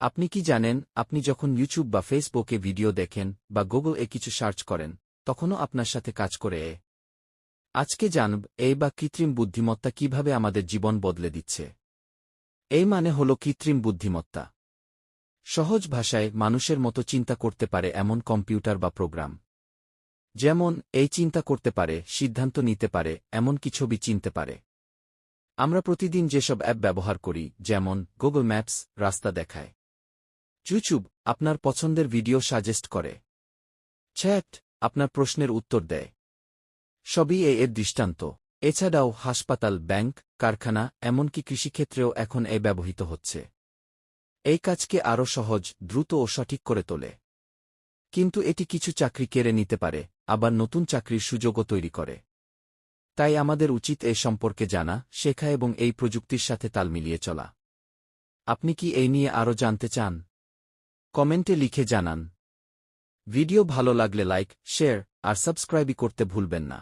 আপনি কি জানেন, আপনি যখন ইউটিউব বা ফেসবুকে ভিডিও দেখেন বা গুগল কিছু সার্চ করেন, তখনও আপনার সাথে কাজ করে আজকে জানব এই বা কৃত্রিম বুদ্ধিমত্তা কিভাবে আমাদের জীবন বদলে দিচ্ছে। এই মানে হল কৃত্রিম বুদ্ধিমত্তা। সহজ ভাষায় মানুষের মতো চিন্তা করতে পারে এমন কম্পিউটার বা প্রোগ্রাম। যেমন এই চিন্তা করতে পারে, সিদ্ধান্ত নিতে পারে, এমনকি ছবি চিনতে পারে। আমরা প্রতিদিন যেসব অ্যাপ ব্যবহার করি, যেমন গুগল ম্যাপস রাস্তা দেখায়, ইউটিউব আপনার পছন্দের ভিডিও সাজেস্ট করে, চ্যাট আপনার প্রশ্নের উত্তর দেয়, সবই এর দৃষ্টান্ত। এছাড়াও হাসপাতাল, ব্যাংক, কারখানা, এমনকি কৃষিক্ষেত্রেও এখন ব্যবহৃত হচ্ছে। এই কাজকে আরও সহজ, দ্রুত ও সঠিক করে তোলে। কিন্তু এটি কিছু চাকরি কেড়ে নিতে পারে, আবার নতুন চাকরির সুযোগও তৈরি করে। তাই আমাদের উচিত এ সম্পর্কে জানা, শেখা এবং এই প্রযুক্তির সাথে তাল মিলিয়ে চলা। আপনি কি এই নিয়ে আরও জানতে চান? কমেন্টে লিখে জানান। ভিডিও ভালো লাগলে লাইক, শেয়ার আর সাবস্ক্রাইব করতে ভুলবেন না।